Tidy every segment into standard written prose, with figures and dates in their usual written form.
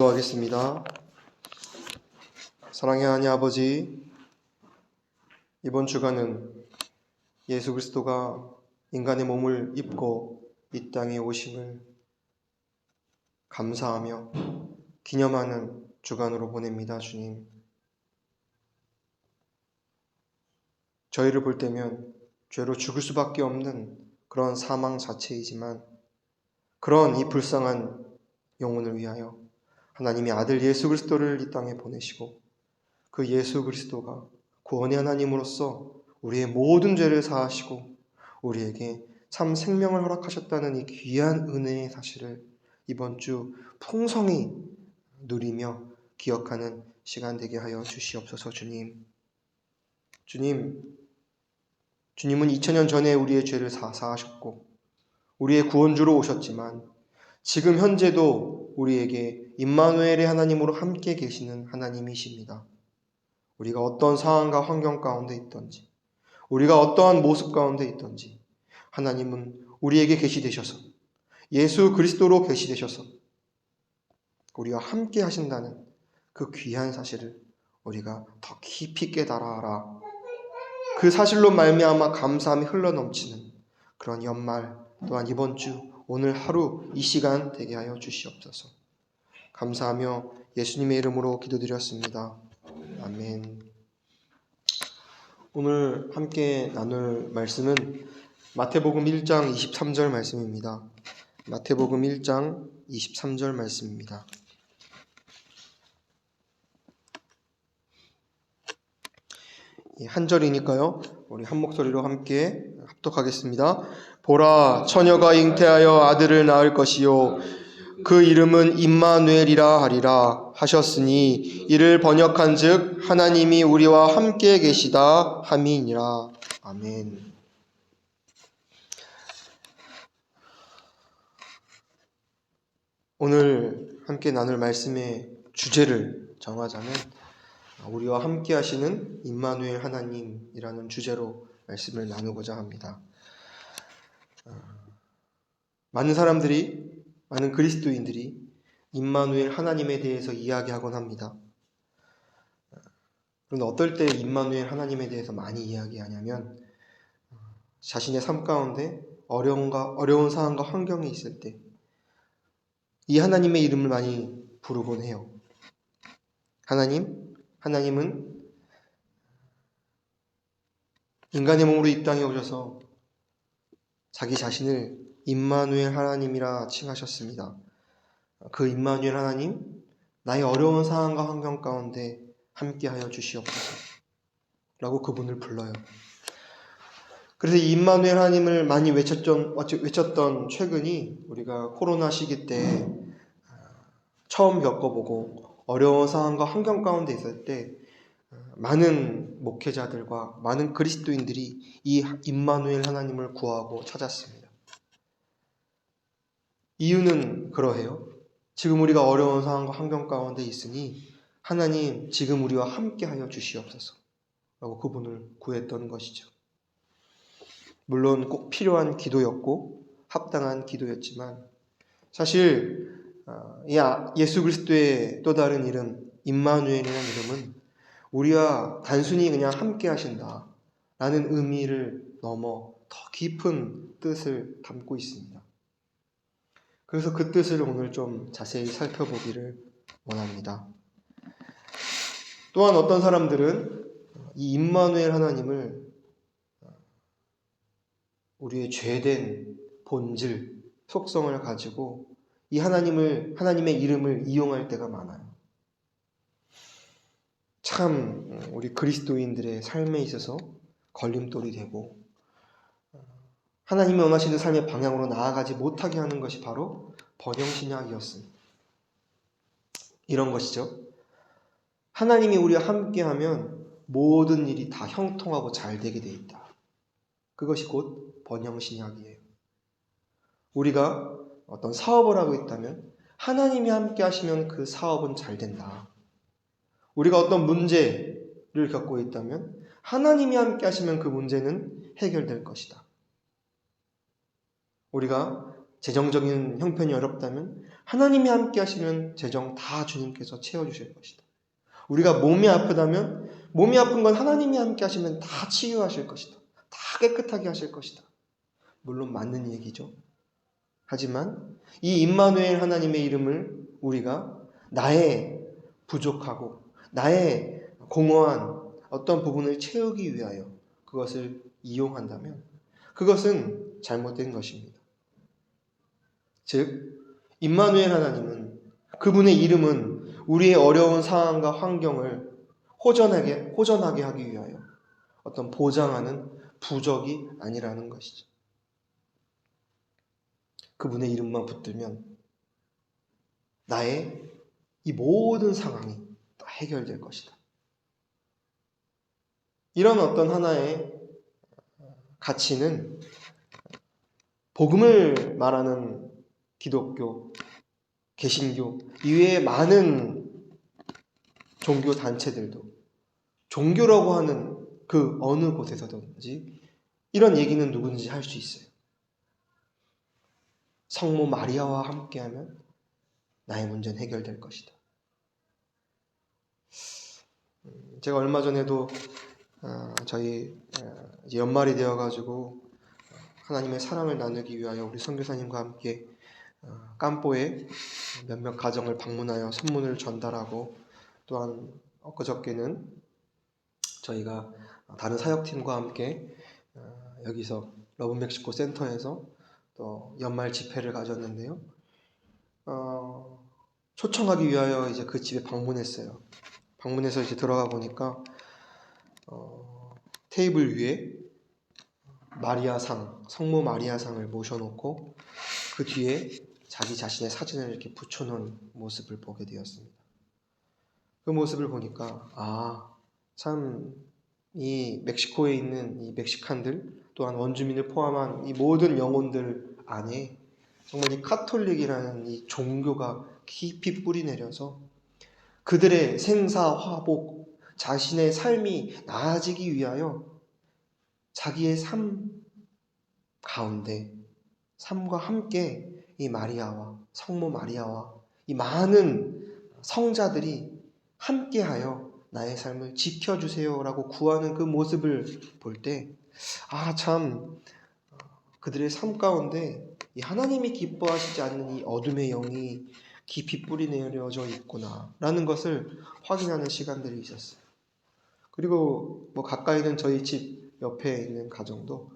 기도하겠습니다. 사랑의 하나님 아버지, 이번 주간은 예수 그리스도가 인간의 몸을 입고 이 땅에 오심을 감사하며 기념하는 주간으로 보냅니다. 주님, 저희를 볼 때면 죄로 죽을 수밖에 없는 그런 사망 자체이지만, 그런 이 불쌍한 영혼을 위하여 하나님의 아들 예수 그리스도를 이 땅에 보내시고, 그 예수 그리스도가 구원의 하나님으로서 우리의 모든 죄를 사하시고 우리에게 참 생명을 허락하셨다는 이 귀한 은혜의 사실을 이번 주 풍성히 누리며 기억하는 시간 되게 하여 주시옵소서. 주님은 2000년 전에 우리의 죄를 사하셨고 우리의 구원주로 오셨지만, 지금 현재도 우리에게 임마누엘의 하나님으로 함께 계시는 하나님이십니다. 우리가 어떤 상황과 환경 가운데 있든지, 우리가 어떠한 모습 가운데 있든지, 하나님은 우리에게 계시되셔서, 예수 그리스도로 계시되셔서 우리와 함께 하신다는 그 귀한 사실을 우리가 더 깊이 깨달아라. 그 사실로 말미암아 감사함이 흘러넘치는 그런 연말, 또한 이번 주 오늘 하루 이 시간 되게 하여 주시옵소서. 감사하며 예수님의 이름으로 기도드렸습니다. 아멘. 오늘 함께 나눌 말씀은 마태복음 1장 23절 말씀입니다. 마태복음 1장 23절 말씀입니다. 한 절이니까요, 우리 한 목소리로 함께 합독하겠습니다. 보라, 처녀가 잉태하여 아들을 낳을 것이요 그 이름은 임마누엘이라 하리라 하셨으니, 이를 번역한즉 하나님이 우리와 함께 계시다 함이니라. 아멘. 오늘 함께 나눌 말씀의 주제를 정하자면, 우리와 함께 하시는 임마누엘 하나님이라는 주제로 말씀을 나누고자 합니다. 많은 그리스도인들이 임마누엘 하나님에 대해서 이야기하곤 합니다. 그런데 어떨 때 임마누엘 하나님에 대해서 많이 이야기하냐면, 자신의 삶 가운데 어려운 상황과 환경이 있을 때 이 하나님의 이름을 많이 부르곤 해요. 하나님은 인간의 몸으로 이 땅에 오셔서 자기 자신을 임마누엘 하나님이라 칭하셨습니다. 그 임마누엘 하나님, 나의 어려운 상황과 환경 가운데 함께하여 주시옵소서 라고 그분을 불러요. 그래서 이 임마누엘 하나님을 많이 외쳤던 최근이, 우리가 코로나 시기 때 처음 겪어보고 어려운 상황과 환경 가운데 있을 때 많은 목회자들과 많은 그리스도인들이 이 임마누엘 하나님을 구하고 찾았습니다. 이유는 그러해요. 지금 우리가 어려운 상황과 환경 가운데 있으니 하나님, 지금 우리와 함께하여 주시옵소서 라고 그분을 구했던 것이죠. 물론 꼭 필요한 기도였고 합당한 기도였지만, 사실 예수 그리스도의 또 다른 이름 임마누엘이라는 이름은 우리와 단순히 그냥 함께 하신다 라는 의미를 넘어 더 깊은 뜻을 담고 있습니다. 그래서 그 뜻을 오늘 좀 자세히 살펴보기를 원합니다. 또한 어떤 사람들은 이 임마누엘 하나님을 우리의 죄된 본질, 속성을 가지고 이 하나님의 이름을 이용할 때가 많아요. 참 우리 그리스도인들의 삶에 있어서 걸림돌이 되고, 하나님이 원하시는 삶의 방향으로 나아가지 못하게 하는 것이 바로 번영신약이었습니다. 이런 것이죠. 하나님이 우리와 함께하면 모든 일이 다 형통하고 잘 되게 돼 있다. 그것이 곧 번영신약이에요. 우리가 어떤 사업을 하고 있다면 하나님이 함께 하시면 그 사업은 잘 된다. 우리가 어떤 문제를 겪고 있다면 하나님이 함께 하시면 그 문제는 해결될 것이다. 우리가 재정적인 형편이 어렵다면 하나님이 함께 하시면 재정 다 주님께서 채워주실 것이다. 우리가 몸이 아프다면 몸이 아픈 건 하나님이 함께 하시면 다 치유하실 것이다. 다 깨끗하게 하실 것이다. 물론 맞는 얘기죠. 하지만 이 임마누엘 하나님의 이름을 우리가 나의 부족하고 나의 공허한 어떤 부분을 채우기 위하여 그것을 이용한다면 그것은 잘못된 것입니다. 즉 임마누엘 하나님은 그분의 이름은 우리의 어려운 상황과 환경을 호전하게 하기 위하여 어떤 보장하는 부적이 아니라는 것이죠. 그분의 이름만 붙들면 나의 이 모든 상황이 다 해결될 것이다. 이런 어떤 하나의 가치는 복음을 말하는 기독교, 개신교 이외의 많은 종교 단체들도 종교라고 하는 그 어느 곳에서든지 이런 얘기는 누구든지 할 수 있어요. 성모 마리아와 함께하면 나의 문제는 해결될 것이다. 제가 얼마 전에도 저희 이제 연말이 되어가지고 하나님의 사랑을 나누기 위하여 우리 선교사님과 함께 깜뽀에 몇몇 가정을 방문하여 선물을 전달하고 또한 엊그저께는 저희가 다른 사역팀과 함께 여기서 러브멕시코 센터에서 또 연말 집회를 가졌는데요. 초청하기 위하여 이제 그 집에 방문했어요. 방문해서 이제 들어가 보니까 테이블 위에 마리아상, 성모 마리아상을 모셔놓고 그 뒤에 자기 자신의 사진을 이렇게 붙여놓은 모습을 보게 되었습니다. 그 모습을 보니까 참 이 멕시코에 있는 이 멕시칸들 또한 원주민을 포함한 이 모든 영혼들 안에 정말 이 카톨릭이라는 이 종교가 깊이 뿌리내려서 그들의 생사화복, 자신의 삶이 나아지기 위하여 자기의 삶 가운데 삶과 함께 이 마리아와 성모 마리아와 이 많은 성자들이 함께하여 나의 삶을 지켜주세요라고 구하는 그 모습을 볼 때 참 그들의 삶 가운데 이 하나님이 기뻐하시지 않는 이 어둠의 영이 깊이 뿌리내려져 있구나라는 것을 확인하는 시간들이 있었어요. 그리고 가까이는 저희 집 옆에 있는 가정도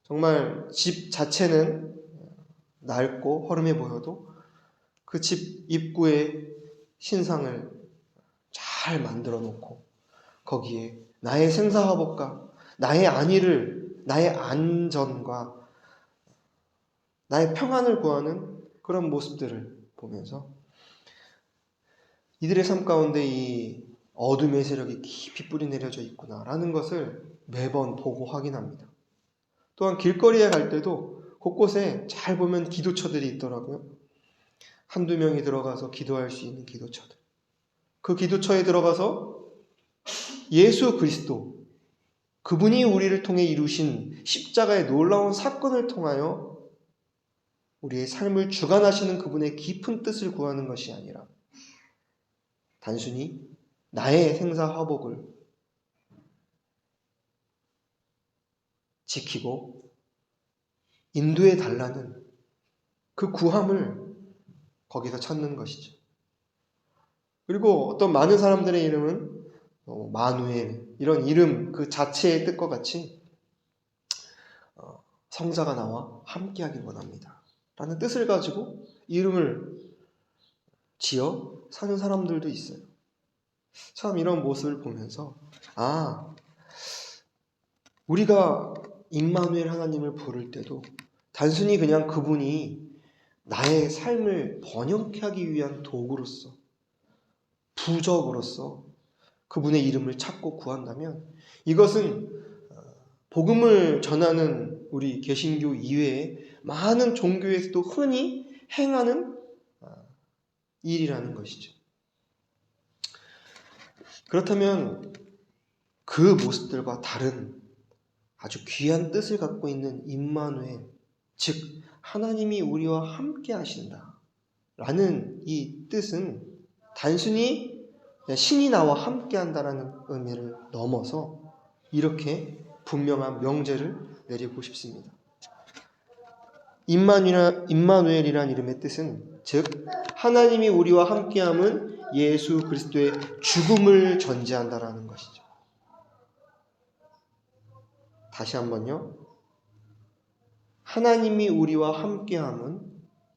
정말 집 자체는 낡고 허름해 보여도 그 집 입구에 신상을 잘 만들어 놓고 거기에 나의 생사화복과 나의 안위를, 나의 안전과 나의 평안을 구하는 그런 모습들을 보면서 이들의 삶 가운데 이 어둠의 세력이 깊이 뿌리내려져 있구나라는 것을 매번 보고 확인합니다. 또한 길거리에 갈 때도 곳곳에 잘 보면 기도처들이 있더라고요. 한두 명이 들어가서 기도할 수 있는 기도처들. 그 기도처에 들어가서 예수 그리스도, 그분이 우리를 통해 이루신 십자가의 놀라운 사건을 통하여 우리의 삶을 주관하시는 그분의 깊은 뜻을 구하는 것이 아니라 단순히 나의 생사화복을 지키고 인도해 달라는 그 구함을 거기서 찾는 것이죠. 그리고 어떤 많은 사람들의 이름은 마누엘 이런 이름 그 자체의 뜻과 같이 성자가 나와 함께하길 원합니다 라는 뜻을 가지고 이름을 지어 사는 사람들도 있어요. 참 이런 모습을 보면서 우리가 임마누엘 하나님을 부를 때도 단순히 그냥 그분이 나의 삶을 번영케 하기 위한 도구로서 부적으로서 그분의 이름을 찾고 구한다면 이것은 복음을 전하는 우리 개신교 이외에 많은 종교에서도 흔히 행하는 일이라는 것이죠. 그렇다면 그 모습들과 다른 아주 귀한 뜻을 갖고 있는 임마누엘, 즉 하나님이 우리와 함께 하신다 라는 이 뜻은 단순히 신이 나와 함께 한다라는 의미를 넘어서 이렇게 분명한 명제를 내리고 싶습니다. 임마누엘이란 이름의 뜻은 즉 하나님이 우리와 함께함은 예수 그리스도의 죽음을 전제한다라는 것이죠. 다시 한번요. 하나님이 우리와 함께함은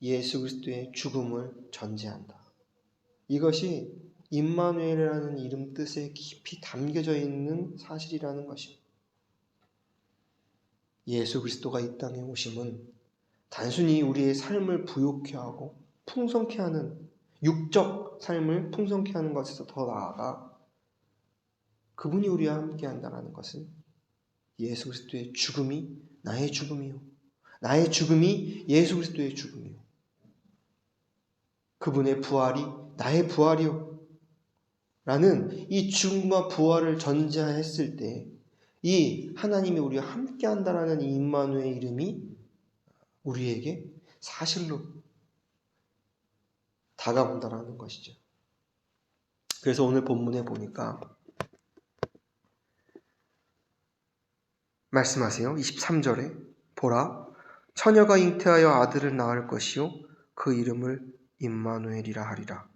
예수 그리스도의 죽음을 전제한다. 이것이 임마누엘이라는 이름 뜻에 깊이 담겨져 있는 사실이라는 것입니다. 예수 그리스도가 이 땅에 오심은 단순히 우리의 삶을 부욕케 하고 풍성케 하는 육적 삶을 풍성케 하는 것에서 더 나아가 그분이 우리와 함께 한다는 것은 예수 그리스도의 죽음이 나의 죽음이요 나의 죽음이 예수 그리스도의 죽음이요 그분의 부활이 나의 부활이요 라는 이 죽음과 부활을 전제했을 때 이 하나님이 우리와 함께 한다라는 이 임마누엘 이름이 우리에게 사실로 다가온다라는 것이죠. 그래서 오늘 본문에 보니까 말씀하세요. 23절에 보라 처녀가 잉태하여 아들을 낳을 것이요 그 이름을 임마누엘이라 하리라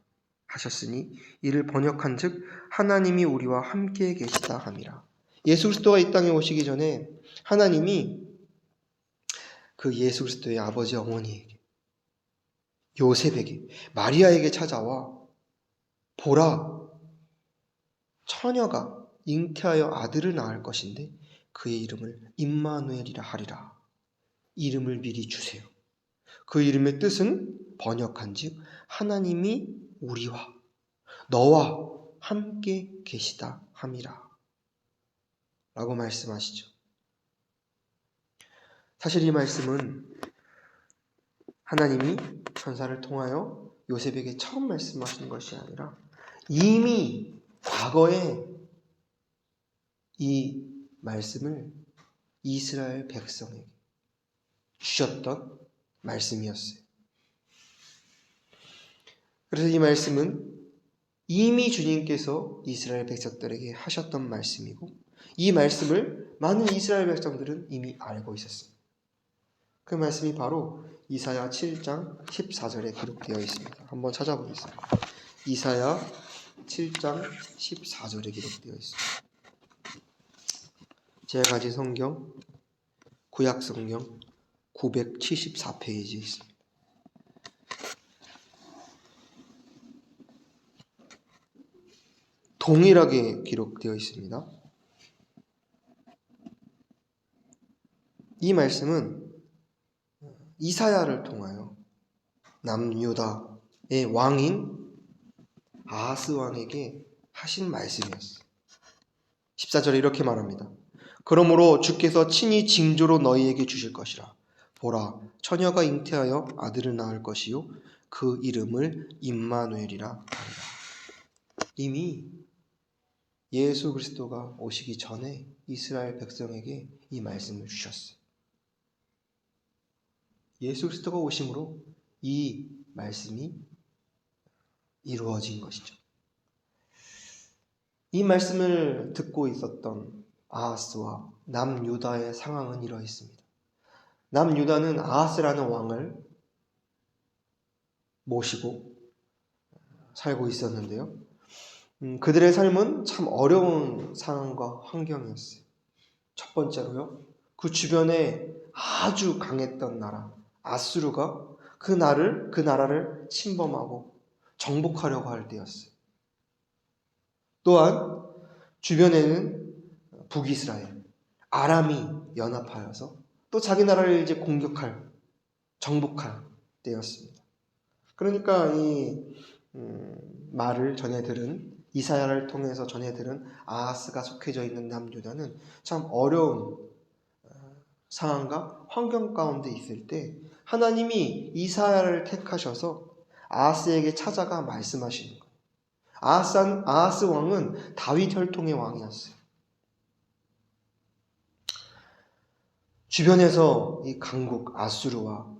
하셨으니 이를 번역한즉 하나님이 우리와 함께 계시다 함이라. 예수 그리스도가 이 땅에 오시기 전에 하나님이 그 예수 그리스도의 아버지 어머니에게 요셉에게 마리아에게 찾아와 보라 처녀가 잉태하여 아들을 낳을 것인데 그의 이름을 임마누엘이라 하리라. 이름을 미리 주세요. 그 이름의 뜻은 번역한즉 하나님이 우리와 너와 함께 계시다 함이라 라고 말씀하시죠. 사실 이 말씀은 하나님이 천사를 통하여 요셉에게 처음 말씀하신 것이 아니라 이미 과거에 이 말씀을 이스라엘 백성에게 주셨던 말씀이었어요. 그래서 이 말씀은 이미 주님께서 이스라엘 백성들에게 하셨던 말씀이고 이 말씀을 많은 이스라엘 백성들은 이미 알고 있었습니다. 그 말씀이 바로 이사야 7장 14절에 기록되어 있습니다. 한번 찾아보겠습니다. 이사야 7장 14절에 기록되어 있습니다. 제가 가진 성경 구약 성경 974페이지에 있습니다. 동일하게 기록되어 있습니다. 이 말씀은 이사야를 통하여 남유다의 왕인 아하스 왕에게 하신 말씀이었어요. 14절에 이렇게 말합니다. 그러므로 주께서 친히 징조로 너희에게 주실 것이라. 보라, 처녀가 잉태하여 아들을 낳을 것이요 그 이름을 임마누엘이라 하리라. 이미 예수 그리스도가 오시기 전에 이스라엘 백성에게 이 말씀을 주셨어요. 예수 그리스도가 오심으로 이 말씀이 이루어진 것이죠. 이 말씀을 듣고 있었던 아하스와 남유다의 상황은 이러했습니다. 남유다는 아하스라는 왕을 모시고 살고 있었는데요. 그들의 삶은 참 어려운 상황과 환경이었어요. 첫 번째로요. 그 주변에 아주 강했던 나라 아수르가 그 나라를 침범하고 정복하려고 할 때였어요. 또한 주변에는 북이스라엘, 아람이 연합하여서 또 자기 나라를 이제 정복할 때였습니다. 그러니까 이 말을 전해들은 이사야를 통해서 전해들은 아하스가 속해져 있는 남유다는 참 어려운 상황과 환경 가운데 있을 때 하나님이 이사야를 택하셔서 아하스에게 찾아가 말씀하시는 거예요. 아하스 왕은 다윗 혈통의 왕이었어요. 주변에서 이 강국 아수르와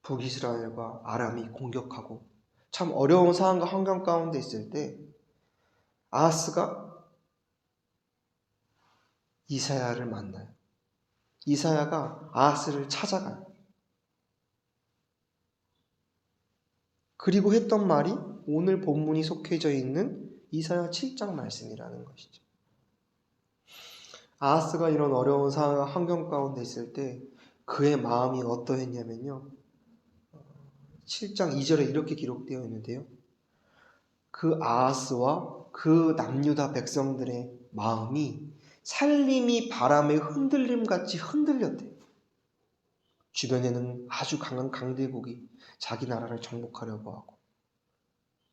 북이스라엘과 아람이 공격하고 참 어려운 상황과 환경 가운데 있을 때 아하스가 이사야를 만나요. 이사야가 아하스를 찾아가요. 그리고 했던 말이 오늘 본문이 속해져 있는 이사야 7장 말씀이라는 것이죠. 아하스가 이런 어려운 상황과 환경 가운데 있을 때 그의 마음이 어떠했냐면요. 7장 2절에 이렇게 기록되어 있는데요. 그 아하스와 그 남유다 백성들의 마음이 살림이 바람의 흔들림같이 흔들렸대요. 주변에는 아주 강한 강대국이 자기 나라를 정복하려고 하고,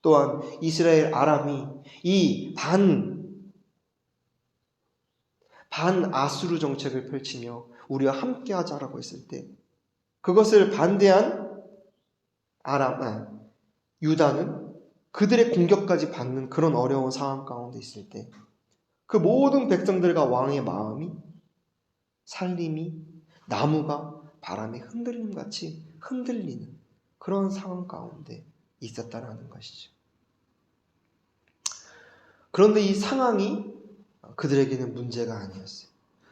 또한 이스라엘 아람이 이 반아수르 정책을 펼치며 우리와 함께 하자라고 했을 때 그것을 반대한 유다는 그들의 공격까지 받는 그런 어려운 상황 가운데 있을 때 그 모든 백성들과 왕의 마음이 살림이 나무가 바람에 흔들림같이 흔들리는 그런 상황 가운데 있었다라는 것이죠. 그런데 이 상황이 그들에게는 문제가 아니었어요.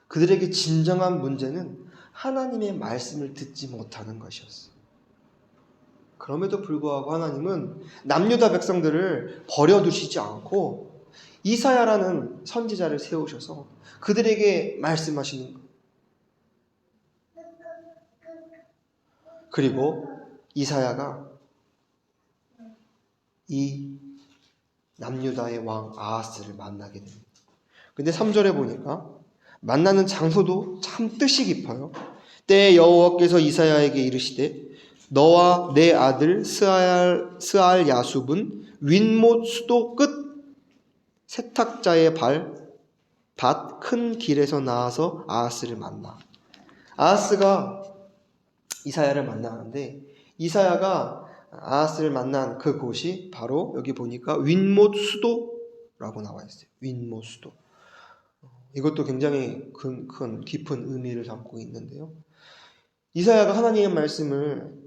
그들에게 진정한 문제는 하나님의 말씀을 듣지 못하는 것이었어요. 그럼에도 불구하고 하나님은 남유다 백성들을 버려두시지 않고 이사야라는 선지자를 세우셔서 그들에게 말씀하시는 거예요. 그리고 이사야가 이 남유다의 왕 아하스를 만나게 됩니다. 근데 3절에 보니까 만나는 장소도 참 뜻이 깊어요. 때에 여호와께서 이사야에게 이르시되 너와 내 아들 스알 야숲은 윗못 수도 끝 세탁자의 밭 큰 길에서 나와서 아하스를 만나. 아하스가 이사야를 만나는데 이사야가 아하스를 만난 그곳이 바로 여기 보니까 윗못 수도라고 나와 있어요. 윗못 수도. 이것도 굉장히 큰 깊은 의미를 담고 있는데요. 이사야가 하나님의 말씀을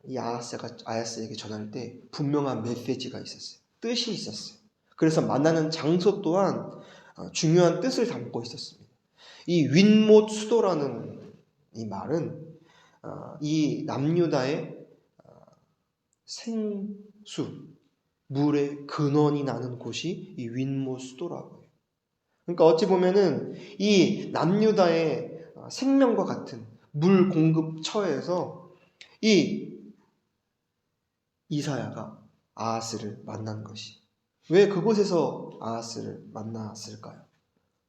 이 아하스에게 전할 때 분명한 메시지가 있었어요. 뜻이 있었어요. 그래서 만나는 장소 또한 중요한 뜻을 담고 있었습니다. 이 윗못 수도라는 이 말은 이 남유다의 생수, 물의 근원이 나는 곳이 이 윗못 수도라고 해요. 그러니까 어찌 보면은 이 남유다의 생명과 같은 물 공급처에서 이 이사야가 아하스를 만난 것이. 왜 그곳에서 아하스를 만났을까요?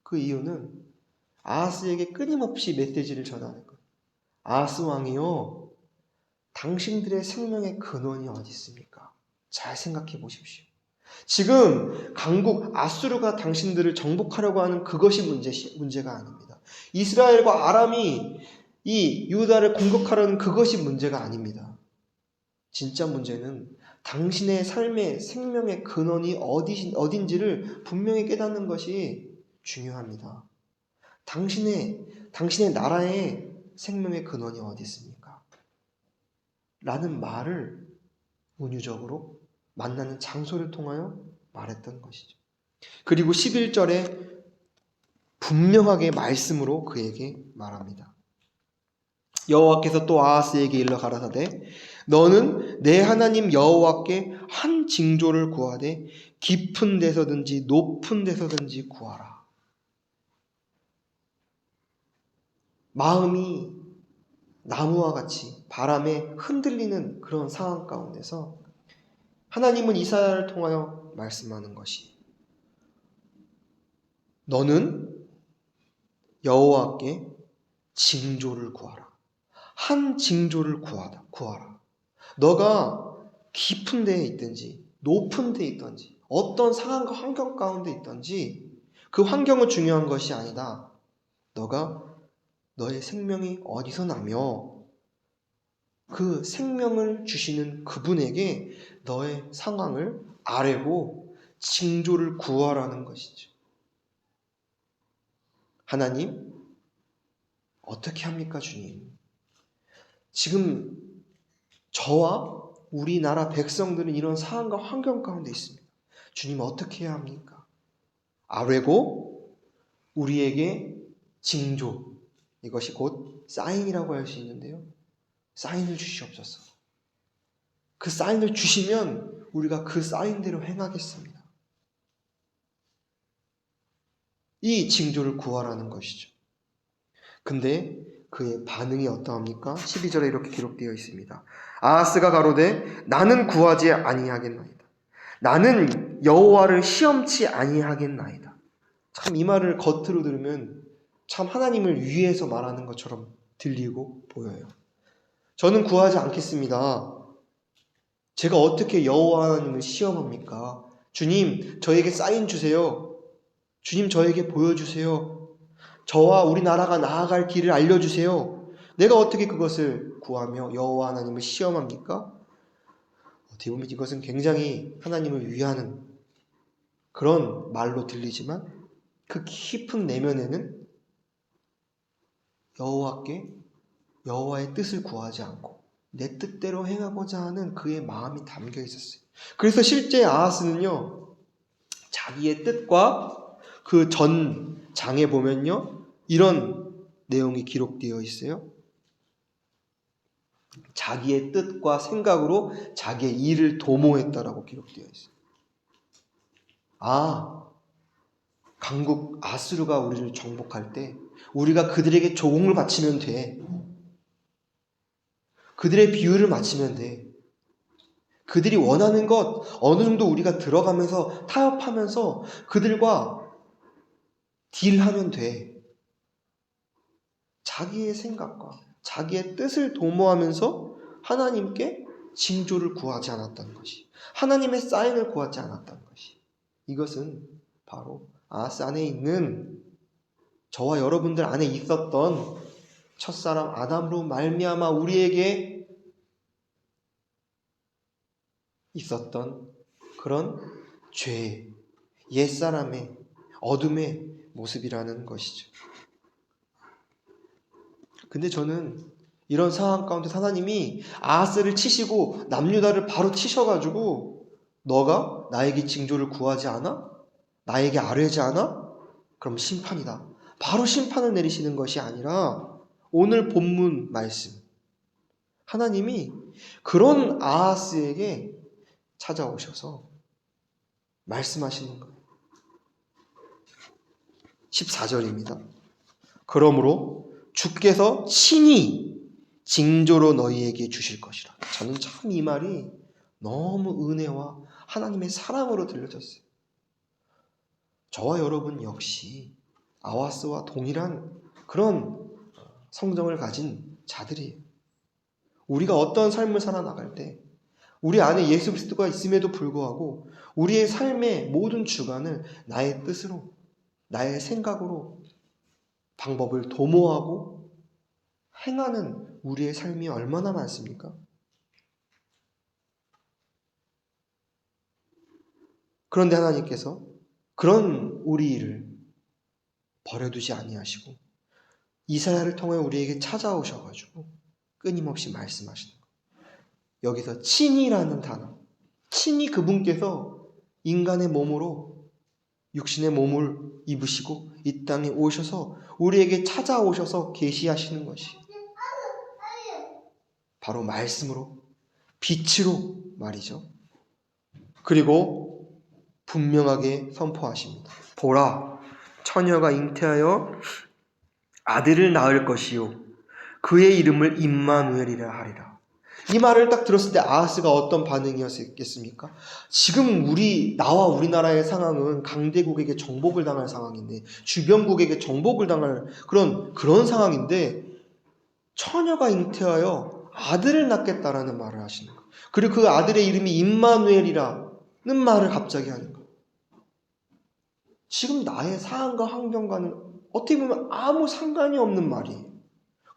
그 이유는 아하스에게 끊임없이 메시지를 전하는 거예요. 아하스 왕이요, 당신들의 생명의 근원이 어디 있습니까? 잘 생각해 보십시오. 지금 강국 아수르가 당신들을 정복하려고 하는 그것이 문제가 아닙니다. 이스라엘과 아람이 이 유다를 공격하려는 그것이 문제가 아닙니다. 진짜 문제는 당신의 삶의 생명의 근원이 어딘지를 분명히 깨닫는 것이 중요합니다. 당신의 나라의 생명의 근원이 어디 있습니까? 라는 말을 운유적으로 만나는 장소를 통하여 말했던 것이죠. 그리고 11절에 분명하게 말씀으로 그에게 말합니다. 여호와께서 또 아하스에게 일러 가라사대 너는 내 하나님 여호와께 한 징조를 구하되 깊은 데서든지 높은 데서든지 구하라. 마음이 나무와 같이 바람에 흔들리는 그런 상황 가운데서 하나님은 이사야를 통하여 말씀하는 것이 너는 여호와께 징조를 구하라. 한 징조를 구하라. 너가 깊은 데에 있든지 높은 데에 있든지 어떤 상황과 환경 가운데 있든지 그 환경은 중요한 것이 아니다. 너가 너의 생명이 어디서 나며 그 생명을 주시는 그분에게 너의 상황을 아뢰고 징조를 구하라는 것이죠. 하나님, 어떻게 합니까, 주님? 지금 저와 우리나라 백성들은 이런 상황과 환경 가운데 있습니다. 주님 어떻게 해야 합니까? 아뢰고 우리에게 징조, 이것이 곧 사인이라고 할 수 있는데요. 사인을 주시옵소서. 그 사인을 주시면 우리가 그 사인대로 행하겠습니다. 이 징조를 구하라는 것이죠. 근데 그의 반응이 어떠합니까? 12절에 이렇게 기록되어 있습니다. 아하스가 가로되 나는 구하지 아니하겠나이다. 나는 여호와를 시험치 아니하겠나이다. 참 이 말을 겉으로 들으면 참 하나님을 위해서 말하는 것처럼 들리고 보여요. 저는 구하지 않겠습니다. 제가 어떻게 여호와 하나님을 시험합니까? 주님, 저에게 사인 주세요. 주님, 저에게 보여주세요. 저와 우리나라가 나아갈 길을 알려주세요. 내가 어떻게 그것을 구하며 여호와 하나님을 시험합니까? 어떻게 보면 이것은 굉장히 하나님을 위하는 그런 말로 들리지만 그 깊은 내면에는 여호와의 뜻을 구하지 않고 내 뜻대로 행하고자 하는 그의 마음이 담겨 있었어요. 그래서 실제 아하스는요, 자기의 뜻과 그 전 장에 보면요, 이런 내용이 기록되어 있어요. 자기의 뜻과 생각으로 자기의 일을 도모했다라고 기록되어 있어요. 강국 아수르가 우리를 정복할 때 우리가 그들에게 조공을 바치면 돼. 그들의 비유를 맞추면 돼. 그들이 원하는 것 어느 정도 우리가 들어가면서 타협하면서 그들과 딜하면 돼. 자기의 생각과 자기의 뜻을 도모하면서 하나님께 징조를 구하지 않았다는 것이, 하나님의 사인을 구하지 않았다는 것이, 이것은 바로 아하스 안에 있는 저와 여러분들 안에 있었던 첫사람 아담으로 말미암아 우리에게 있었던 그런 죄, 옛사람의 어둠의 모습이라는 것이죠. 근데 저는 이런 상황 가운데 하나님이 아하스를 치시고 남유다를 바로 치셔가지고 너가 나에게 징조를 구하지 않아? 나에게 아뢰지 않아? 그럼 심판이다. 바로 심판을 내리시는 것이 아니라 오늘 본문 말씀, 하나님이 그런 아하스에게 찾아오셔서 말씀하시는 거예요. 14절입니다. 그러므로 주께서 친히 징조로 너희에게 주실 것이라. 저는 참 이 말이 너무 은혜와 하나님의 사랑으로 들려졌어요. 저와 여러분 역시 아하스와 동일한 그런 성정을 가진 자들이에요. 우리가 어떤 삶을 살아나갈 때 우리 안에 예수 그리스도가 있음에도 불구하고 우리의 삶의 모든 주관을 나의 뜻으로, 나의 생각으로 방법을 도모하고 행하는 우리의 삶이 얼마나 많습니까? 그런데 하나님께서 그런 우리를 버려두지 아니하시고 이사야를 통해 우리에게 찾아오셔가지고 끊임없이 말씀하시는 거예요. 여기서 친이라는 단어, 친히 그분께서 인간의 몸으로 육신의 몸을 입으시고 이 땅에 오셔서 우리에게 찾아오셔서 계시하시는 것이 바로 말씀으로, 빛으로 말이죠. 그리고 분명하게 선포하십니다. 보라, 처녀가 잉태하여 아들을 낳을 것이요 그의 이름을 임마누엘이라 하리라. 이 말을 딱 들었을 때 아하스가 어떤 반응이었겠습니까? 지금 나와 우리나라의 상황은 강대국에게 정복을 당할 상황인데, 주변국에게 정복을 당할 그런 상황인데, 처녀가 잉태하여 아들을 낳겠다라는 말을 하시는 거예요. 그리고 그 아들의 이름이 임마누엘이라는 말을 갑자기 하는 거예요. 지금 나의 상황과 환경과는 어떻게 보면 아무 상관이 없는 말이에요.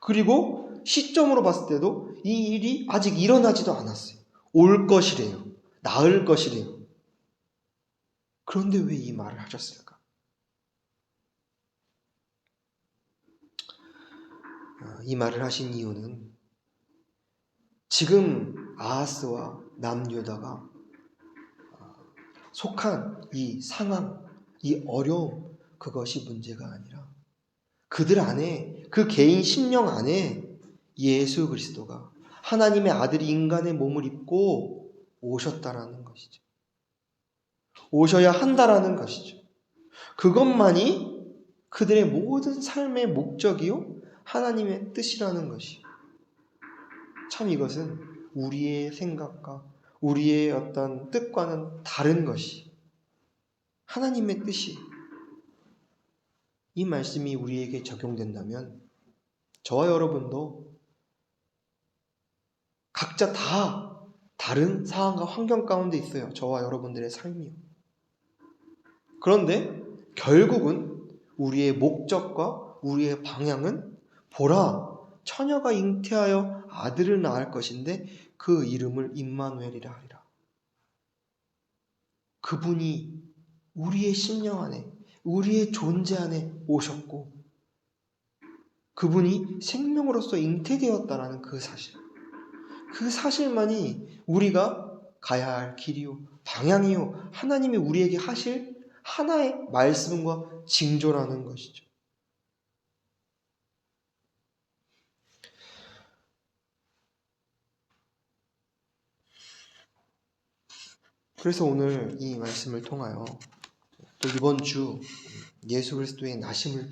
그리고 시점으로 봤을 때도 이 일이 아직 일어나지도 않았어요. 올 것이래요. 나을 것이래요. 그런데 왜 이 말을 하셨을까? 이 말을 하신 이유는 지금 아하스와 남유다가 속한 이 상황, 이 어려움, 그것이 문제가 아니라 그들 안에, 그 개인 심령 안에 예수 그리스도가 하나님의 아들이 인간의 몸을 입고 오셨다라는 것이죠. 오셔야 한다라는 것이죠. 그것만이 그들의 모든 삶의 목적이요 하나님의 뜻이라는 것이. 참 이것은 우리의 생각과 우리의 어떤 뜻과는 다른 것이, 하나님의 뜻이, 이 말씀이 우리에게 적용된다면 저와 여러분도 각자 다 다른 상황과 환경 가운데 있어요. 저와 여러분들의 삶이요. 그런데 결국은 우리의 목적과 우리의 방향은 보라, 처녀가 잉태하여 아들을 낳을 것인데 그 이름을 임마누엘이라 하리라. 그분이 우리의 심령 안에, 우리의 존재 안에 오셨고 그분이 생명으로서 잉태되었다라는 그 사실, 그 사실만이 우리가 가야 할 길이요 방향이요 하나님이 우리에게 하실 하나의 말씀과 징조라는 것이죠. 그래서 오늘 이 말씀을 통하여 또 이번 주 예수 그리스도의 나심을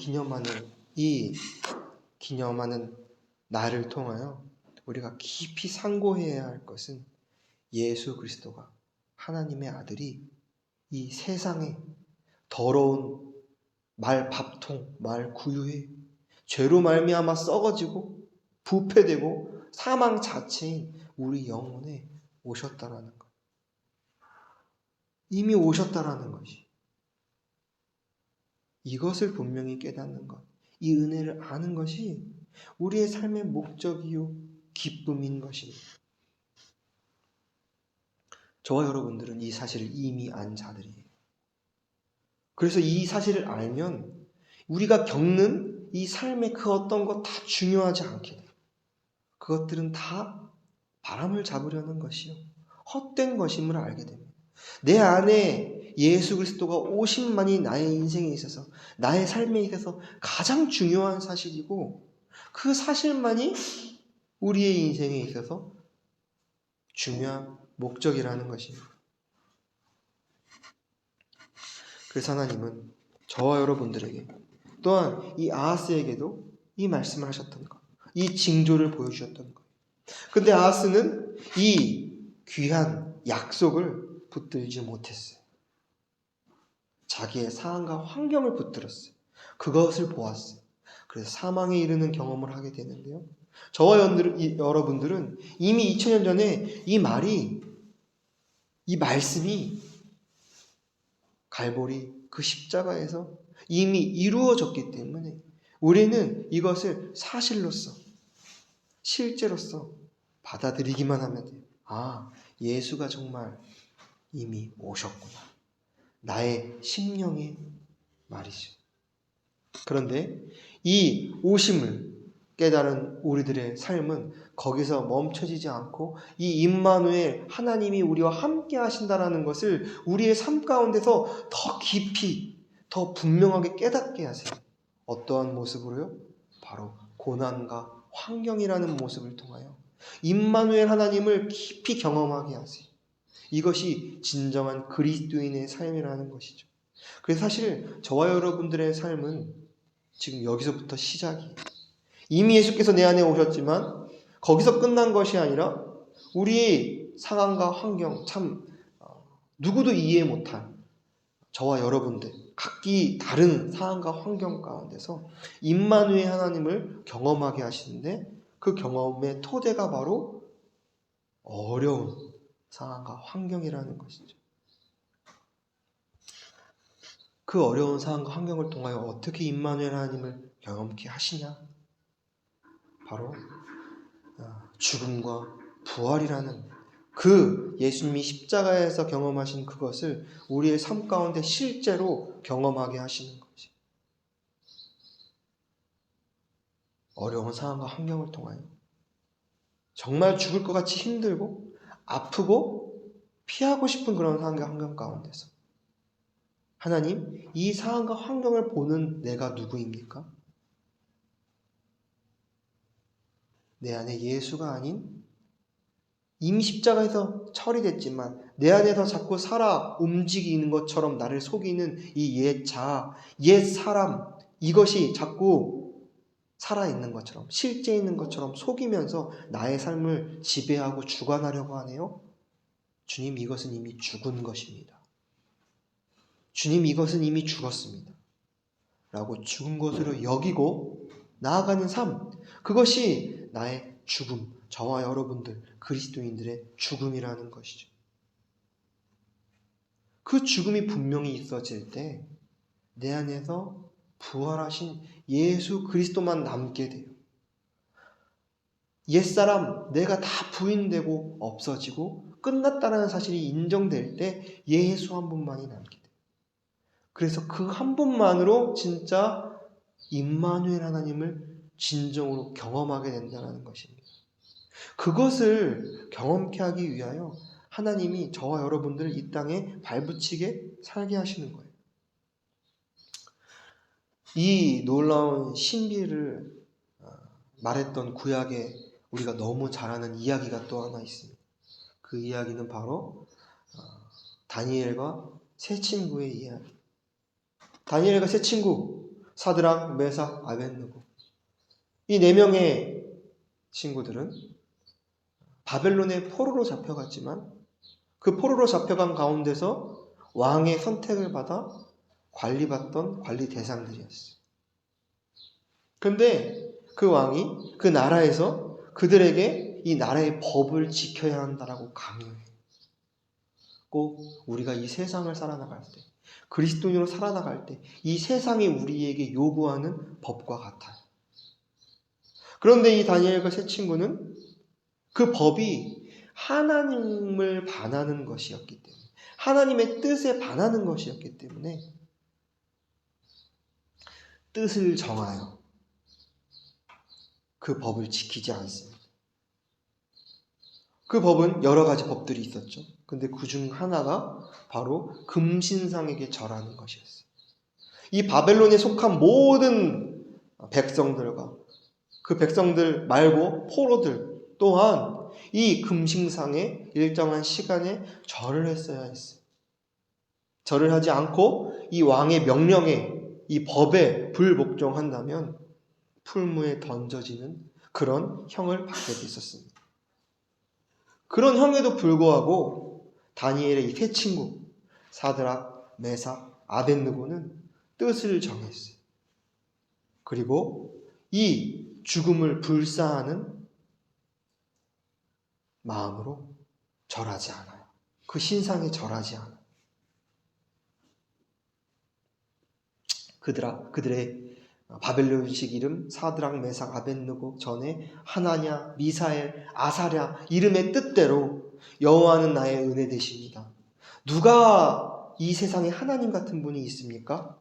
기념하는 날을 통하여 우리가 깊이 상고해야 할 것은 예수 그리스도가 하나님의 아들이 이 세상에 더러운 말 밥통, 말 구유에 죄로 말미암아 썩어지고 부패되고 사망 자체인 우리 영혼에 오셨다라는 것. 이미 오셨다라는 것이. 이것을 분명히 깨닫는 것, 이 은혜를 아는 것이 우리의 삶의 목적이요 기쁨인 것입니다. 저와 여러분들은 이 사실을 이미 안 자들이에요. 그래서 이 사실을 알면 우리가 겪는 이 삶의 그 어떤 것 다 중요하지 않게 돼요. 그것들은 다 바람을 잡으려는 것이요 헛된 것임을 알게 됩니다. 내 안에 예수 그리스도가 오심만이 나의 인생에 있어서, 나의 삶에 있어서 가장 중요한 사실이고 그 사실만이 우리의 인생에 있어서 중요한 목적이라는 것입니다. 그래서 하나님은 저와 여러분들에게 또한 이 아하스에게도 이 말씀을 하셨던 것, 이 징조를 보여주셨던 것. 근데 아하스는 이 귀한 약속을 붙들지 못했어요. 자기의 상황과 환경을 붙들었어요. 그것을 보았어요. 그래서 사망에 이르는 경험을 하게 되는데요. 저와 여러분들은 이미 2000년 전에 이 말씀이 갈보리 그 십자가에서 이미 이루어졌기 때문에 우리는 이것을 사실로서, 실제로서 받아들이기만 하면 돼요. 아, 예수가 정말 이미 오셨구나. 나의 심령의 말이죠. 그런데 이 오심을 깨달은 우리들의 삶은 거기서 멈춰지지 않고 이 임마누엘 하나님이 우리와 함께 하신다라는 것을 우리의 삶 가운데서 더 깊이, 더 분명하게 깨닫게 하세요. 어떠한 모습으로요? 바로 고난과 환경이라는 모습을 통하여 임마누엘 하나님을 깊이 경험하게 하세요. 이것이 진정한 그리스도인의 삶이라는 것이죠. 그래서 사실 저와 여러분들의 삶은 지금 여기서부터 시작이에요. 이미 예수께서 내 안에 오셨지만 거기서 끝난 것이 아니라 우리의 상황과 환경, 참 누구도 이해 못할 저와 여러분들 각기 다른 상황과 환경 가운데서 임마누엘 하나님을 경험하게 하시는데 그 경험의 토대가 바로 어려운 상황과 환경이라는 것이죠. 그 어려운 상황과 환경을 통하여 어떻게 임마누엘 하나님을 경험케 하시냐? 바로 죽음과 부활이라는 그 예수님이 십자가에서 경험하신 그것을 우리의 삶 가운데 실제로 경험하게 하시는 거지. 어려운 상황과 환경을 통하여 정말 죽을 것 같이 힘들고 아프고 피하고 싶은 그런 상황과 환경 가운데서 하나님, 이 상황과 환경을 보는 내가 누구입니까? 내 안에 예수가 아닌 이미 십자가에서 처리됐지만 내 안에서 자꾸 살아 움직이는 것처럼 나를 속이는 이 옛 자아, 옛 사람, 이것이 자꾸 살아있는 것처럼, 실제 있는 것처럼 속이면서 나의 삶을 지배하고 주관하려고 하네요. 주님, 이것은 이미 죽은 것입니다. 주님, 이것은 이미 죽었습니다. 라고 죽은 것으로 여기고 나아가는 삶, 그것이 나의 죽음, 저와 여러분들 그리스도인들의 죽음이라는 것이죠. 그 죽음이 분명히 있어질 때 내 안에서 부활하신 예수 그리스도만 남게 돼요. 옛사람, 내가 다 부인되고 없어지고 끝났다는 사실이 인정될 때 예수 한 분만이 남게 돼요. 그래서 그 한 분만으로 진짜 임마누엘 하나님을 진정으로 경험하게 된다는 것입니다. 그것을 경험케 하기 위하여 하나님이 저와 여러분들을 이 땅에 발붙이게 살게 하시는 거예요. 이 놀라운 신비를 말했던 구약에 우리가 너무 잘 아는 이야기가 또 하나 있습니다. 그 이야기는 바로 다니엘과 세 친구의 이야기. 다니엘과 세 친구, 사드락, 메삭, 아벳느고. 이 네 명의 친구들은 바벨론의 포로로 잡혀갔지만 그 포로로 잡혀간 가운데서 왕의 선택을 받아 관리받던 관리 대상들이었어요. 그런데 그 왕이 그 나라에서 그들에게 이 나라의 법을 지켜야 한다라고 강요해요. 꼭 우리가 이 세상을 살아나갈 때, 그리스도인으로 살아나갈 때 이 세상이 우리에게 요구하는 법과 같아요. 그런데 이 다니엘과 세 친구는 그 법이 하나님을 반하는 것이었기 때문에, 하나님의 뜻에 반하는 것이었기 때문에 뜻을 정하여 그 법을 지키지 않습니다. 그 법은 여러 가지 법들이 있었죠. 근데 그 중 하나가 바로 금신상에게 절하는 것이었어요. 이 바벨론에 속한 모든 백성들과 그 백성들 말고 포로들 또한 이 금신상에 일정한 시간에 절을 했어야 했어요. 절을 하지 않고 이 왕의 명령에, 이 법에 불복종한다면 풀무에 던져지는 그런 형을 받게 됐었습니다. 그런 형에도 불구하고 다니엘의 이 세 친구 사드락, 메삭, 아벳느고는 뜻을 정했어요. 그리고 이 죽음을 불사하는 마음으로 절하지 않아요. 그 신상에 절하지 않아요. 그들의 바벨론식 이름 사드락, 메삭, 아벳느고 전에 하나냐, 미사엘, 아사랴 이름의 뜻대로 여호와는 나의 은혜 되십니다. 누가 이 세상에 하나님 같은 분이 있습니까?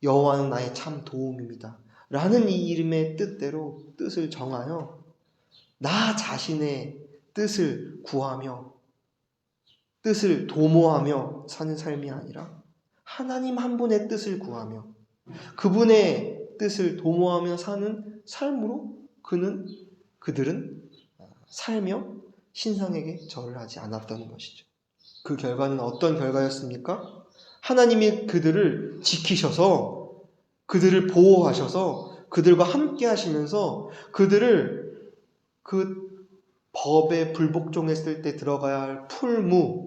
여호와는 나의 참 도움입니다. 라는 이 이름의 뜻대로 뜻을 정하여 나 자신의 뜻을 구하며 뜻을 도모하며 사는 삶이 아니라 하나님 한 분의 뜻을 구하며 그분의 뜻을 도모하며 사는 삶으로 그들은 살며 신상에게 절을 하지 않았다는 것이죠. 그 결과는 어떤 결과였습니까? 하나님이 그들을 지키셔서 그들을 보호하셔서 그들과 함께 하시면서 그들을 그 법에 불복종했을 때 들어가야 할 풀무에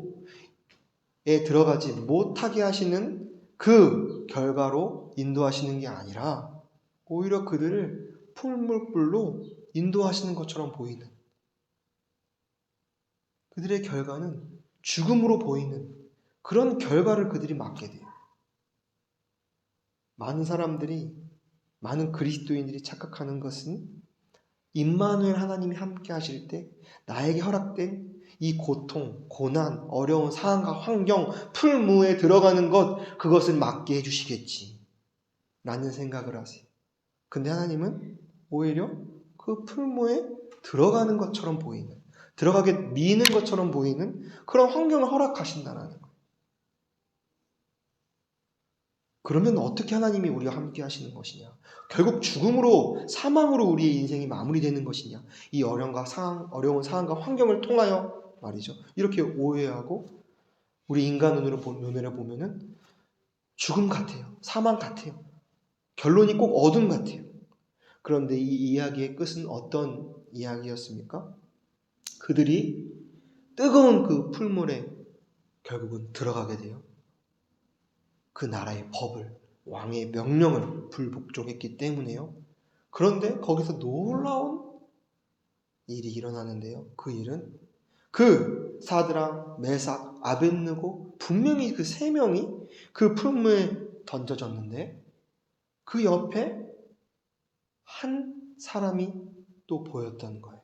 들어가지 못하게 하시는 그 결과로 인도하시는 게 아니라 오히려 그들을 풀무불로 인도하시는 것처럼 보이는 그들의 결과는 죽음으로 보이는 그런 결과를 그들이 맞게 돼요. 많은 사람들이, 많은 그리스도인들이 착각하는 것은 임마누엘 하나님이 함께 하실 때 나에게 허락된 이 고통, 고난, 어려운 상황과 환경, 풀무에 들어가는 것, 그것을 맞게 해주시겠지 라는 생각을 하세요. 근데 하나님은 오히려 그 풀무에 들어가는 것처럼 보이는, 들어가게 미는 것처럼 보이는 그런 환경을 허락하신다는 거예요. 그러면 어떻게 하나님이 우리와 함께 하시는 것이냐? 결국 죽음으로, 사망으로 우리의 인생이 마무리되는 것이냐? 이 어려운 상황과 환경을 통하여 말이죠. 이렇게 오해하고 우리 인간 눈으로 보면은 죽음 같아요. 사망 같아요. 결론이 꼭 어둠 같아요. 그런데 이 이야기의 끝은 어떤 이야기였습니까? 그들이 뜨거운 그 풀물에 결국은 들어가게 돼요. 그 나라의 법을, 왕의 명령을 불복종했기 때문에요. 그런데 거기서 놀라운 일이 일어나는데요. 그 일은 그 사드락, 메삭, 아벳느고 분명히 그 세 명이 그 풀무에 던져졌는데 그 옆에 한 사람이 또 보였다는 거예요.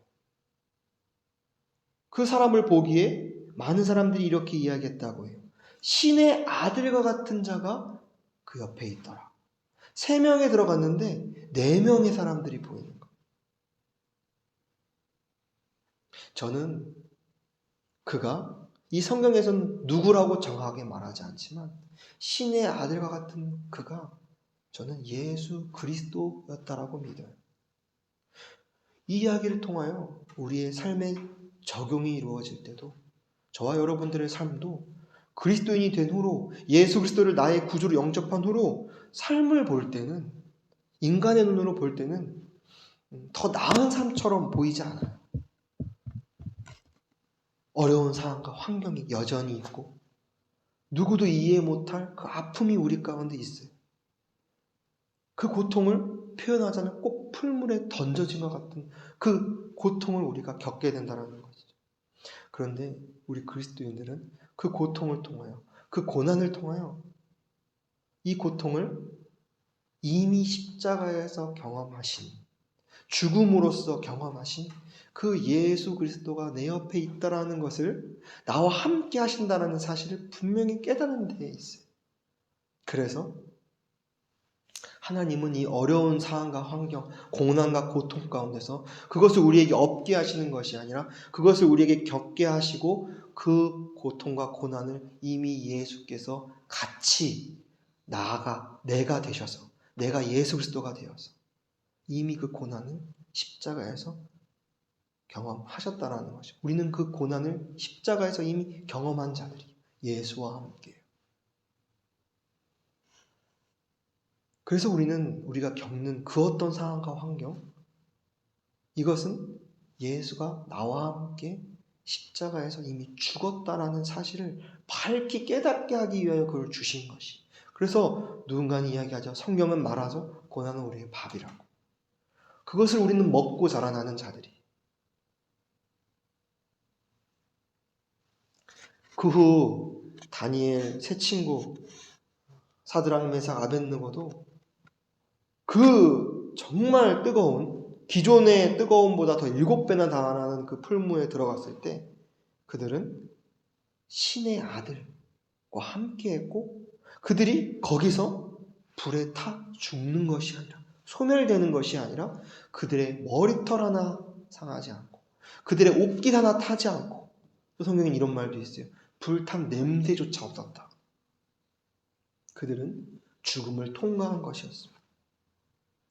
그 사람을 보기에 많은 사람들이 이렇게 이야기했다고 해요. 신의 아들과 같은 자가 그 옆에 있더라. 3명에 들어갔는데 4명의 사람들이 보이는 거예요. 저는 그가 이 성경에서는 누구라고 정확하게 말하지 않지만 신의 아들과 같은 그가 저는 예수 그리스도였다라고 믿어요. 이 이야기를 통하여 우리의 삶의 적용이 이루어질 때도 저와 여러분들의 삶도 그리스도인이 된 후로 예수 그리스도를 나의 구주로 영접한 후로 삶을 볼 때는 인간의 눈으로 볼 때는 더 나은 삶처럼 보이지 않아요. 어려운 상황과 환경이 여전히 있고 누구도 이해 못할 그 아픔이 우리 가운데 있어요. 그 고통을 표현하자면 꼭 풀물에 던져진 것 같은 그 고통을 우리가 겪게 된다는 것이죠. 그런데 우리 그리스도인들은 그 고통을 통하여, 그 고난을 통하여 이 고통을 이미 십자가에서 경험하신, 죽음으로써 경험하신 그 예수 그리스도가 내 옆에 있다라는 것을, 나와 함께 하신다라는 사실을 분명히 깨닫는 데 있어요. 그래서 하나님은 이 어려운 상황과 환경, 고난과 고통 가운데서 그것을 우리에게 없게 하시는 것이 아니라 그것을 우리에게 겪게 하시고 그 고통과 고난을 이미 예수께서 같이 내가 되셔서, 내가 예수 그리스도가 되어서 이미 그 고난을 십자가에서 경험하셨다라는 것이죠. 우리는 그 고난을 십자가에서 이미 경험한 자들이 예수와 함께해요. 그래서 우리가 겪는 그 어떤 상황과 환경, 이것은 예수가 나와 함께 십자가에서 이미 죽었다라는 사실을 밝히 깨닫게 하기 위하여 그걸 주신 것이. 그래서 누군가는 이야기하죠. 성경은 말하죠. 고난은 우리의 밥이라고. 그것을 우리는 먹고 자라나는 자들이. 그 후 다니엘 세 친구 사드락 메삭 아벳느고도 그 정말 뜨거운, 기존의 뜨거움보다 더 7배나 달하는 그 풀무에 들어갔을 때 그들은 신의 아들과 함께했고 그들이 거기서 불에 타 죽는 것이 아니라, 소멸되는 것이 아니라 그들의 머리털 하나 상하지 않고 그들의 옷깃 하나 타지 않고, 또 성경엔 이런 말도 있어요. 불탄 냄새조차 없었다. 그들은 죽음을 통과한 것이었습니다.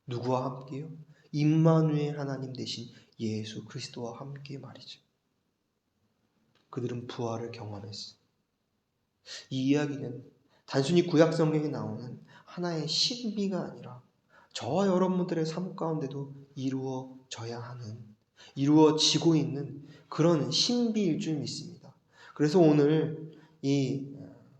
누구와 함께요? 임마누엘 하나님 대신 예수 그리스도와 함께 말이죠. 그들은 부활을 경험했어요. 이 이야기는 단순히 구약 성경에 나오는 하나의 신비가 아니라 저와 여러분들의 삶 가운데도 이루어지고 있는 그런 신비일 줄 믿습니다. 그래서 오늘 이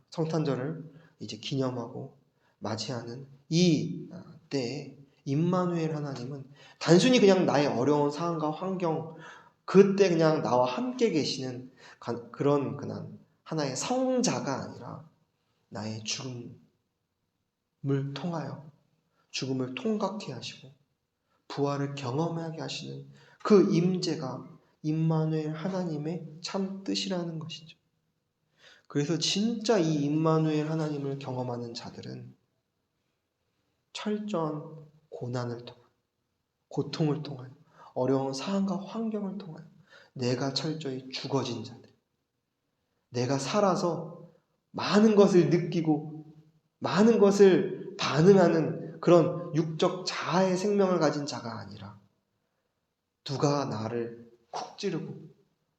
성탄절을 이제 기념하고 맞이하는 이 때에 임마누엘 하나님은 단순히 그냥 나의 어려운 상황과 환경, 그때 그냥 나와 함께 계시는 그런 하나의 성자가 아니라 나의 죽음을 통하여 죽음을 통각해 하시고 부활을 경험하게 하시는 그 임재가 임마누엘 하나님의 참 뜻이라는 것이죠. 그래서 진짜 이 임마누엘 하나님을 경험하는 자들은 철저한 고난을 통하여, 고통을 통하여, 어려운 상황과 환경을 통하여 내가 철저히 죽어진 자들, 내가 살아서 많은 것을 느끼고 많은 것을 반응하는 그런 육적 자아의 생명을 가진 자가 아니라 누가 나를 쿡 찌르고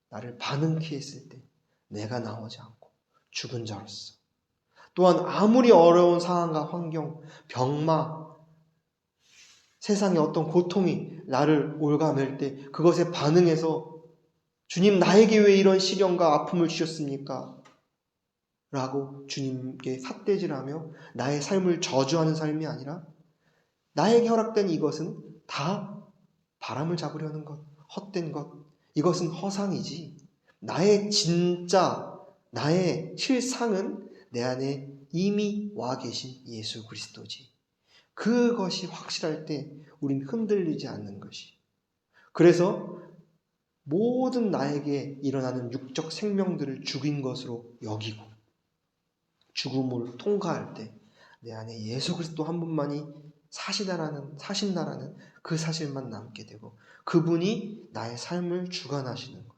나를 반응케 했을 때 내가 나오지 않고 죽은 자로서, 또한 아무리 어려운 상황과 환경, 병마, 세상의 어떤 고통이 나를 올가맬 때 그것에 반응해서 주님, 나에게 왜 이런 시련과 아픔을 주셨습니까? 라고 주님께 삿대질하며 나의 삶을 저주하는 삶이 아니라 나에게 허락된 이것은 다 바람을 잡으려는 것, 헛된 것, 이것은 허상이지, 나의 진짜, 나의 실상은 내 안에 이미 와 계신 예수 그리스도지. 그것이 확실할 때 우린 흔들리지 않는 것이. 그래서 모든 나에게 일어나는 육적 생명들을 죽인 것으로 여기고 죽음을 통과할 때 내 안에 예수 그리스도 한 분만이 사신다라는 그 사실만 남게 되고 그분이 나의 삶을 주관하시는 거예요.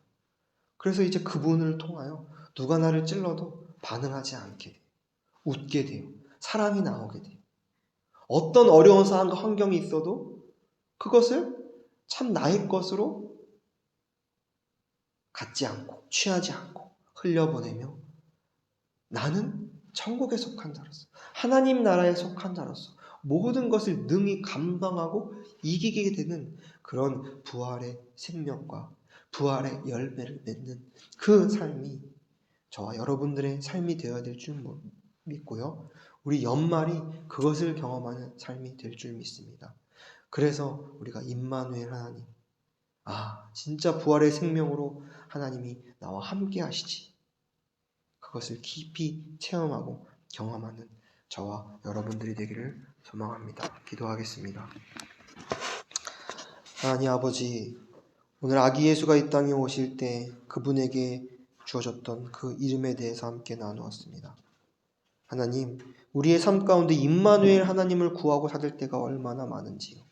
그래서 이제 그분을 통하여 누가 나를 찔러도 반응하지 않게 돼요. 웃게 돼요. 사랑이 나오게 돼요. 어떤 어려운 상황과 환경이 있어도 그것을 참 나의 것으로 갖지 않고 취하지 않고 흘려보내며 나는 천국에 속한 자로서, 하나님 나라에 속한 자로서 모든 것을 능히 감당하고 이기게 되는 그런 부활의 생명과 부활의 열매를 맺는 그 삶이 저와 여러분들의 삶이 되어야 될 줄 믿고요. 우리 연말이 그것을 경험하는 삶이 될 줄 믿습니다. 그래서 우리가 임마누엘 하나님, 진짜 부활의 생명으로 하나님이 나와 함께 하시지, 그것을 깊이 체험하고 경험하는 저와 여러분들이 되기를 소망합니다. 기도하겠습니다. 하나님 아버지, 오늘 아기 예수가 이 땅에 오실 때 그분에게 주어졌던 그 이름에 대해서 함께 나누었습니다. 하나님, 우리의 삶 가운데 임마누엘 하나님을 구하고 찾을 때가 얼마나 많은지요.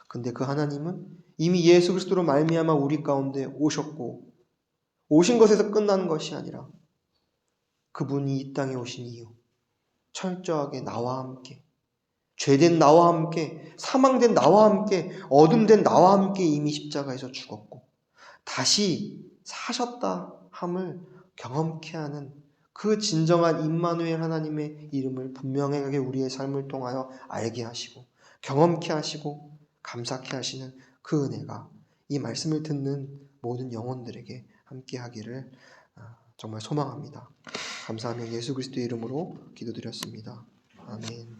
근데 그 하나님은 이미 예수 그리스도로 말미암아 우리 가운데 오셨고, 오신 것에서 끝나는 것이 아니라 그분이 이 땅에 오신 이유, 철저하게 나와 함께, 죄된 나와 함께, 사망된 나와 함께, 어둠된 나와 함께 이미 십자가에서 죽었고 다시 사셨다 함을 경험케 하는 그 진정한 임마누엘 하나님의 이름을 분명하게 우리의 삶을 통하여 알게 하시고 경험케 하시고 감사케 하시는 그 은혜가 이 말씀을 듣는 모든 영혼들에게 함께 하기를 정말 소망합니다. 감사하며 예수 그리스도의 이름으로 기도드렸습니다. 아멘.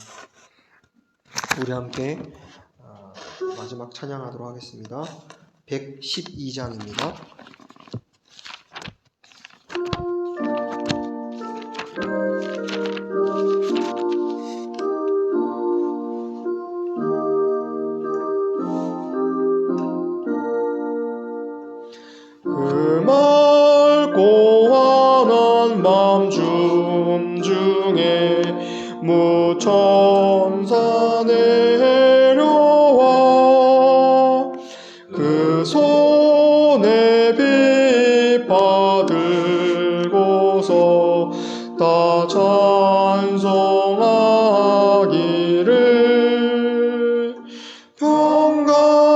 우리 함께 마지막 찬양하도록 하겠습니다. 112장입니다. 그 맑고 환한 밤 중중에 무천사 내려와 그 손에 빛 받들고서 다 찬송하기를 평강의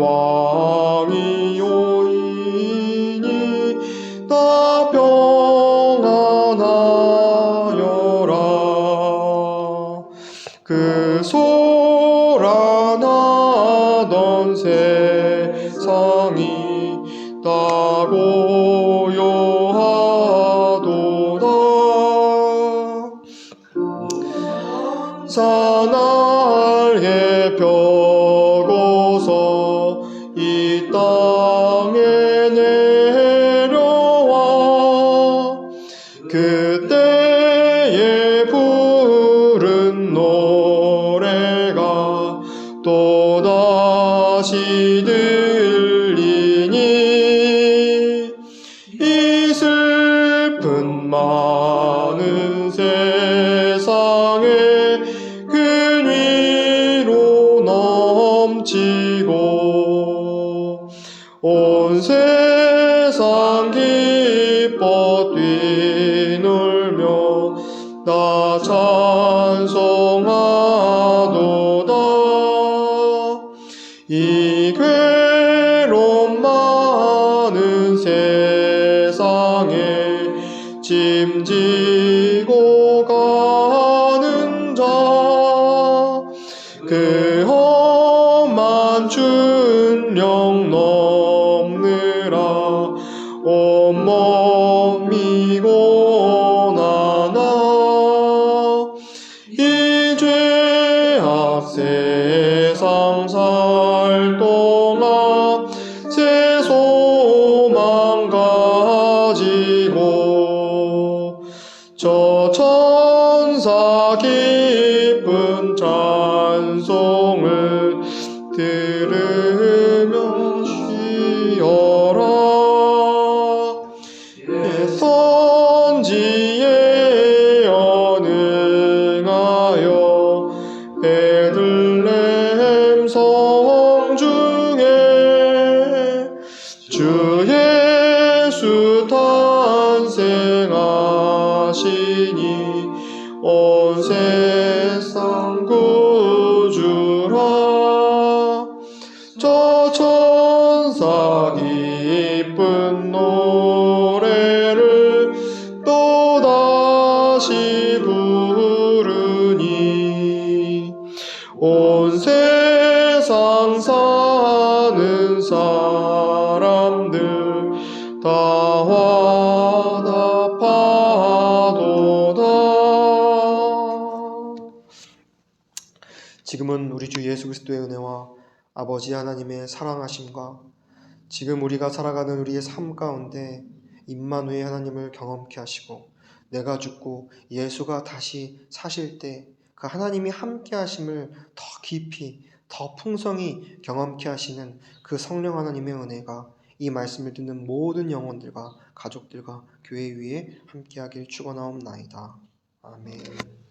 왕이 오이니 다 평안하여라. 그 소란하던 세상이 다 고요하도다. 산알에 펴고서 이 땅에 내려와 그때에 부른 노래가 또다시 들리니 이 슬픈 많은 세상에 그 위로 넘치고 뛰놀며 나 찬송하도다. 이 괴로움 많은 세상에 짐지고 가는 자, 그 험한 준령 넘느라 온몸이 고난하. 이 죄악 세상 살 동안 새 소망 가지고 저 천사 기쁜 찬송을 들으며 쉬어라. 선지에 연응하여 베들레헴 성중에 주 예수 탄생하시니 온 세상 구주라. 저 천사 기쁜 노래를 또다시 부르니 온 세상 사는 사람들 다 화답하도다. 지금은 우리 주 예수 그리스도의 은혜와 아버지 하나님의 사랑하심과 지금 우리가 살아가는 우리의 삶 가운데 임마누엘 하나님을 경험케 하시고 내가 죽고 예수가 다시 사실 때 그 하나님이 함께 하심을 더 깊이 더 풍성히 경험케 하시는 그 성령 하나님의 은혜가 이 말씀을 듣는 모든 영혼들과 가족들과 교회 위에 함께하길 축원하옵나이다. 아멘.